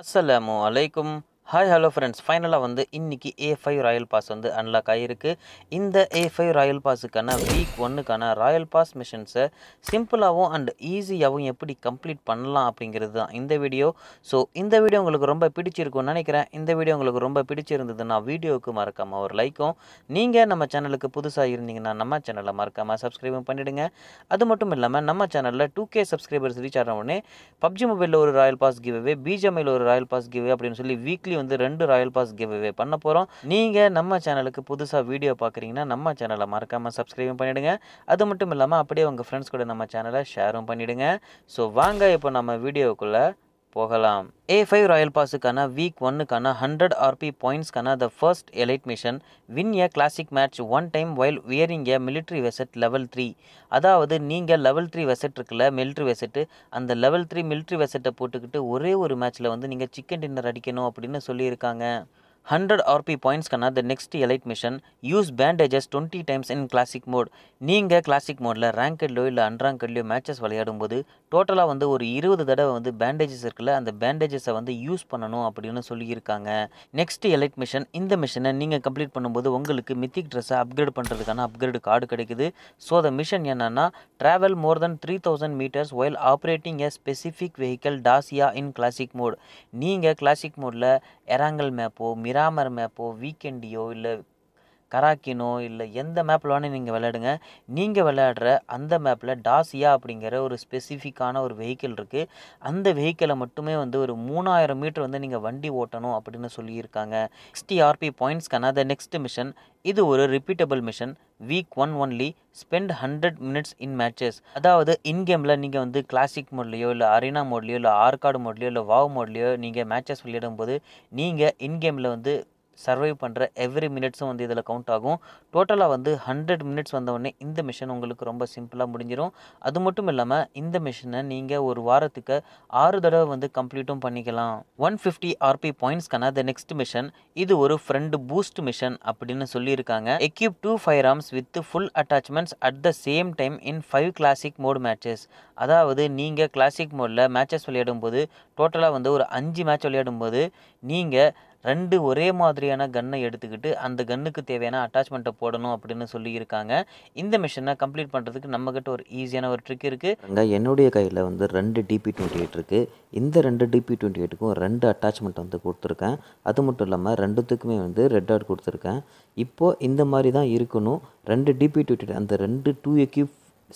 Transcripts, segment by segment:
அஸ்ஸலாமு அலைக்கும். Hi hello friends. ஃபைனலாக இன்னைக்கு A5 ராயல் பாஸ் அன்லாக் ஆகிருக்கு. இந்த A5 ராயல் பாஸுக்கான வீக் 1க்கான ராயல் பாஸ் மிஷன்ஸை சிம்பிளாகவும் அண்ட் ஈஸியாகவும் எப்படி கம்ப்ளீட் பண்ணலாம் அப்படிங்கிறது தான் இந்த வீடியோ. ஸோ இந்த வீடியோ உங்களுக்கு ரொம்ப பிடிச்சிருக்கும்னு நினைக்கிறேன். இந்த வீடியோ உங்களுக்கு ரொம்ப பிடிச்சிருந்ததுன்னா வீடியோவுக்கு மறக்காமல் ஒரு லைக்கும், நீங்கள் நம்ம சேனலுக்கு புதுசாக இருந்தீங்கன்னா நம்ம சேனலை மறக்காமல் சப்ஸ்கிரைபும் பண்ணிவிடுங்க. அது மட்டும் இல்லாமல் நம்ம சேனலில் 2K சப்ஸ்கிரைபர்ஸ் ரீச் ஆன உடனே பப்ஜி மொபைலில் ஒரு ராயல் பாஸ் கிவ்அவே, பிஜிஎம்ஐயில் ஒரு ராயல் பாஸ் கிவ்அவே அப்படின்னு சொல்லி வீக்லி 2 ராயல் பாஸ் கிவ்அவே பண்ண போகிறோம். நீங்கள் நம்ம சேனலுக்கு புதுசாக வீடியோ பார்க்குறீங்கன்னா நம்ம சேனலை மறக்காமல் சப்ஸ்கிரைபும் பண்ணிவிடுங்க. அது மட்டும் இல்லாமல் அப்படியே உங்கள் ஃப்ரெண்ட்ஸ் கூட நம்ம சேனலை ஷேரும் பண்ணிவிடுங்க. ஸோ வாங்க இப்போ நம்ம வீடியோவுக்குள்ளே போகலாம். A5 ராயல் பாஸுக்கான வீக் 1க்கான 100 RP பாயிண்ட்ஸ்க்கான the first elite mission win a classic match one time while wearing a military vest level 3. அதாவது நீங்கள் லெவல் 3 வெசட் இருக்குல்ல, மிலிட்ரி வெசட்டு, அந்த லெவல் 3 மிலிட்ரி வெசட்டை போட்டுக்கிட்டு ஒரே ஒரு மேட்ச்சில் நீங்கள் சிக்கன் டின்னர் அடிக்கணும் அப்படின்னு சொல்லியிருக்காங்க. 100 RP பாயிண்ட்ஸ்க்கான the next elite mission use bandages 20 times in classic mode. நீங்கள் கிளாசிக் மோடில் ரேங்கட்லையோ இல்லை அன்ரேங்கட்லையோ மேட்சஸ் விளையாடும்போது டோட்டலாக ஒரு 20 தடவை பேண்டேஜஸ் இருக்குல்ல, அந்த பேண்டேஜஸை யூஸ் பண்ணணும் அப்படின்னு சொல்லியிருக்காங்க. நெக்ஸ்ட் எலைட் மிஷன், இந்த மிஷனை நீங்கள் கம்ப்ளீட் பண்ணும்போது உங்களுக்கு மித்திக் ட்ரெஸ்ஸை அப்கிரேட் பண்ணுறதுக்கான அப்கிரேட் கார்டு கிடைக்குது. ஸோ த மிஷன் என்னன்னா, travel more then 3000 meters while operating a specific vehicle Dacia in classic mode. நீங்கள் கிளாசிக் மோடில் எராங்கல் மேப்போ, மிராமர் மேப்போ, வீக்கெண்டியோ இல்லை கராக்கினோ இல்லை எந்த மேப்பில் வேணால் நீங்கள் விளையாடுங்க. நீங்கள் விளையாடுற அந்த மேப்பில் டாசியா அப்படிங்கிற ஒரு ஸ்பெசிஃபிக்கான ஒரு வெஹிக்கிள் இருக்குது. அந்த வெஹிக்கிளை மட்டுமே ஒரு 3000 மீட்டர் நீங்கள் வண்டி ஓட்டணும் அப்படின்னு சொல்லியிருக்காங்க. 60 RP பாயிண்ட்ஸ்க்கான த நெக்ஸ்ட் மிஷன், இது ஒரு repeatable mission. Week 1 only spend 100 minutes இன் மேட்சஸ். அதாவது இன்கேமில் நீங்கள் கிளாசிக் மோட்லேயோ இல்லை அரீனா மோட்லேயோ இல்லை ஆர்காடு மோட்லேயோ இல்லை வாவ் மோட்லேயோ நீங்கள் மேட்சஸ் விளையாடும்போது நீங்கள் இன்கேமில் சர்வைவ் பண்ணுற எவ்ரி மினிட்ஸும் இதில் கவுண்ட் ஆகும். டோட்டலாக 100 மினிட்ஸ் வந்தவுடனே இந்த மிஷன் உங்களுக்கு ரொம்ப சிம்பிளாக முடிஞ்சிடும். அது மட்டும் இல்லாமல் இந்த மிஷனை நீங்கள் ஒரு வாரத்துக்கு 6 தடவை கம்ப்ளீட்டும் பண்ணிக்கலாம். 150 RP பாயிண்ட்ஸ்க்கான த நெக்ஸ்ட் மிஷன், இது ஒரு ஃப்ரெண்டு பூஸ்ட் மிஷன் அப்படின்னு சொல்லியிருக்காங்க. Equip 2 fire arms with full attachments at the same time in 5 classic mode matches. அதாவது நீங்கள் கிளாசிக் மோடில் மேட்சஸ் விளையாடும்போது டோட்டலாக ஒரு 5 மேட்ச் விளையாடும்போது நீங்கள் 2 ஒரே மாதிரியான கன்னை எடுத்துக்கிட்டு அந்த கன்னுக்கு தேவையான அட்டாச்மெண்ட்டை போடணும் அப்படின்னு சொல்லியிருக்காங்க. இந்த மிஷனை கம்ப்ளீட் பண்ணுறதுக்கு நம்மக்கிட்ட ஒரு ஈஸியான ஒரு ட்ரிக் இருக்குது. என்னுடைய கையில் 2 DP28 இருக்குது. இந்த 2 DP28க்கும் 2 அட்டாச்மெண்ட் கொடுத்துருக்கேன். அது மட்டும் இல்லாமல் 2த்துக்குமே ரெட் டாட் கொடுத்துருக்கேன். இப்போது இந்த மாதிரி தான் இருக்கணும். 2 DP28 அந்த 2 2 எக்யூப்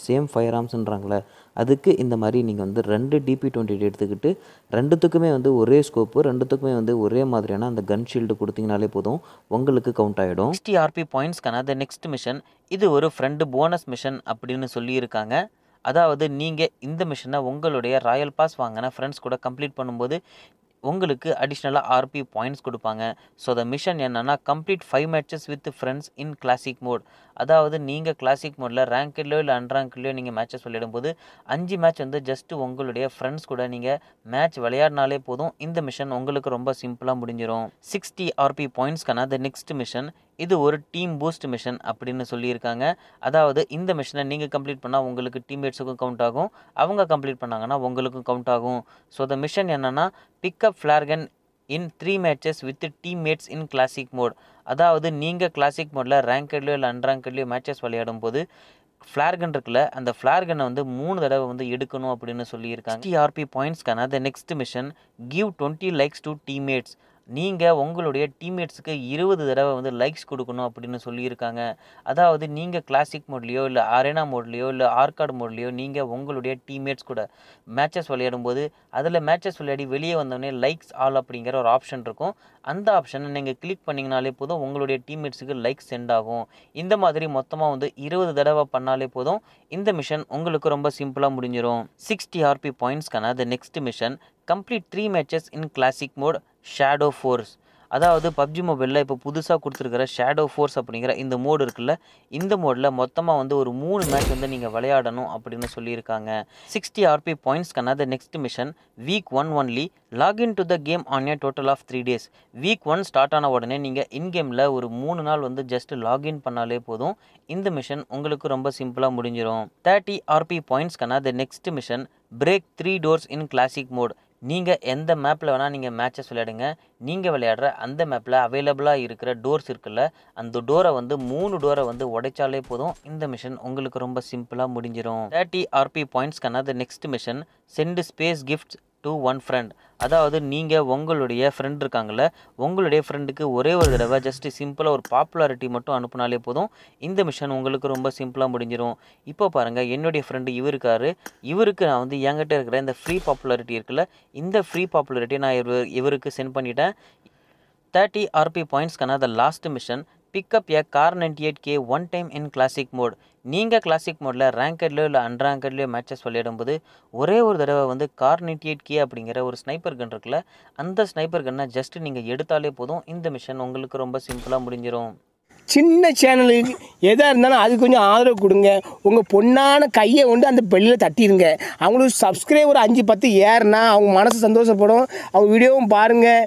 சேம் ஃபயர் ஆர்ம்ஸ்ன்றாங்களே, அதுக்கு இந்த மாதிரி நீங்கள் 2 DP28 எடுத்துக்கிட்டு 2த்துக்குமே ஒரே ஸ்கோப்பு, 2த்துக்குமே ஒரே மாதிரியான அந்த கன் ஷீல்டு கொடுத்தீங்கனாலே போதும், உங்களுக்கு கவுண்ட் ஆகிடும். 60 RP பாயிண்ட்ஸ்க்கான த நெக்ஸ்ட் மிஷன், இது ஒரு ஃப்ரெண்டு போனஸ் மிஷன் அப்படின்னு சொல்லியிருக்காங்க. அதாவது நீங்கள் இந்த மிஷனை உங்களுடைய ராயல் பாஸ் வாங்கின ஃப்ரெண்ட்ஸ் கூட கம்ப்ளீட் பண்ணும்போது உங்களுக்கு அடிஷ்னலாக RP பாயிண்ட்ஸ் கொடுப்பாங்க. ஸோ த மிஷன் என்னென்னா, complete 5 matches with friends in classic mode. அதாவது நீங்கள் கிளாசிக் மோடில் ரேங்க்லையோ இல்லை அன்ரேங்க்லையோ நீங்கள் மேட்சஸ் விளையாடும்போது 5 மேட்ச் ஜஸ்ட்டு உங்களுடைய ஃப்ரெண்ட்ஸ் கூட நீங்கள் மேட்ச் விளையாடினாலே போதும், இந்த மிஷன் உங்களுக்கு ரொம்ப சிம்பிளாக முடிஞ்சிடும். 60 RP பாயிண்ட்ஸ்க்கான த நெக்ஸ்ட் மிஷன், இது ஒரு டீம் பூஸ்ட் மிஷன் அப்படின்னு சொல்லியிருக்காங்க. அதாவது இந்த மிஷனை நீங்கள் கம்ப்ளீட் பண்ணால் உங்களுக்கு டீம்மேட்ஸுக்கும் கவுண்ட் ஆகும், அவங்க கம்ப்ளீட் பண்ணாங்கன்னா உங்களுக்கும் கவுண்ட் ஆகும். ஸோ த மிஷன் என்னென்னா, pickup flare gun 3 matches with teammates in classic mode. அதாவது நீங்கள் கிளாசிக் மோடில் ரேங்கட்லையோ இல்லை அன்ரேங்கட்லையோ மேட்சஸ் விளையாடும் போது ஃப்ளார்கன் இருக்குல்ல, அந்த ஃப்ளார்கனை 3 தடவை எடுக்கணும் அப்படின்னு சொல்லியிருக்காங்க. 60 RP பாயிண்ட்ஸ்க்கான the next mission, give 20 likes to teammates. நீங்கள் உங்களுடைய டீம்மேட்ஸுக்கு 20 தடவை லைக்ஸ் கொடுக்கணும் அப்படின்னு சொல்லியிருக்காங்க. அதாவது நீங்கள் கிளாசிக் மோட்லேயோ இல்லை அரேனா மோட்லேயோ இல்லை ஆர்காட் மோட்லேயோ நீங்கள் உங்களுடைய டீம்மேட்ஸ் கூட மேட்சஸ் விளையாடும்போது அதில் மேட்சஸ் விளையாடி வெளியே வந்தோடனே லைக்ஸ் ஆல் அப்படிங்கிற ஒரு ஆப்ஷன் இருக்கும். அந்த ஆப்ஷனை நீங்கள் கிளிக் பண்ணிங்கனாலே போதும், உங்களுடைய டீம்மேட்ஸுக்கு லைக்ஸ் சென்ட் ஆகும். இந்த மாதிரி மொத்தமாக 20 தடவை பண்ணாலே போதும், இந்த மிஷன் உங்களுக்கு ரொம்ப சிம்பிளாக முடிஞ்சிடும். 60 RP பாயிண்ட்ஸ்க்கான the next mission, complete 3 matches in classic mode shadow force. அதாவது பப்ஜி மொபைலில் இப்போ புதுசாக கொடுத்துருக்கிற ஷேடோ ஃபோர்ஸ் அப்படிங்கிற இந்த மோடு இருக்குல்ல, இந்த மோடில் மொத்தமாக ஒரு 3 மேட்ச் நீங்கள் விளையாடணும் அப்படின்னு சொல்லியிருக்காங்க. 60 RP பாயிண்ட்ஸ்க்கான the next mission, week 1 only login to the game on a total of 3 days. Week 1 start ஆன உடனே நீங்கள் இன்கேமில் ஒரு 3 நாள் ஜஸ்ட் லாகின் பண்ணாலே போதும், இந்த மிஷன் உங்களுக்கு ரொம்ப சிம்பிளாக முடிஞ்சிடும். 30 RP பாயிண்ட்ஸ்க்கான the next mission, break 3 doors in classic mode. நீங்கள் எந்த மேப்பில் வேணால் நீங்கள் மேட்சஸ் விளையாடுங்க. நீங்கள் விளையாடுற அந்த மேப்பில் அவைலபிளாக இருக்கிற டோர்ஸ் இருக்குல்ல, அந்த டோரை வந்து 3 டோரை வந்து உடைச்சாலே போதும். இந்த மிஷன் உங்களுக்கு ரொம்ப சிம்பிளாக முடிஞ்சிடும். 30 RP பாயிண்ட்ஸ்க்கான next mission send space gifts to one friend. அதாவது நீங்கள் உங்களுடைய ஃப்ரெண்ட் இருக்காங்கள்ல, உங்களுடைய ஃப்ரெண்டுக்கு ஒரே ஒரு தடவை ஜஸ்ட்டு சிம்பிளாக ஒரு பாப்புலாரிட்டி மட்டும் அனுப்புனாலே போதும். இந்த மிஷன் உங்களுக்கு ரொம்ப சிம்பிளாக முடிஞ்சிடும். இப்போ பாருங்கள், என்னுடைய ஃப்ரெண்டு இவருக்காரு. இவருக்கு நான் வந்து என்கிட்ட இருக்கிற இந்த ஃப்ரீ பாப்புலாரிட்டி இருக்குல்ல, இந்த ஃப்ரீ பாப்புலாரிட்டியை நான் இவருக்கு சென்ட் பண்ணிட்டேன். 30 RP பாயிண்ட்ஸ்க்கான last mission pickup a Kar 98K one time in classic mode. நீங்கள் கிளாசிக் மோடில் ரேங்கட்லையோ இல்லை அன்ரேங்கட்லையோ மேட்சஸ் விளையாடும்போது ஒரே ஒரு தடவை வந்து கார் 98K அப்படிங்கிற ஒரு ஸ்னைப்பர் கன் இருக்குல்ல, அந்த ஸ்னைப்பர் கன்னை ஜஸ்ட்டு நீங்கள் எடுத்தாலே போதும். இந்த மிஷன் உங்களுக்கு ரொம்ப சிம்பிளாக முடிஞ்சிடும். சின்ன சேனலுக்கு எதாக இருந்தாலும் அது கொஞ்சம் ஆதரவு கொடுங்க. உங்கள் பொண்ணான கையை கொண்டு அந்த பெல்லில் தட்டிடுங்க. அவங்களுக்கு சப்ஸ்கிரைபர் 5-10 ஏறுனா அவங்க மனசு சந்தோஷப்படும். அவங்க வீடியோவும் பாருங்கள்.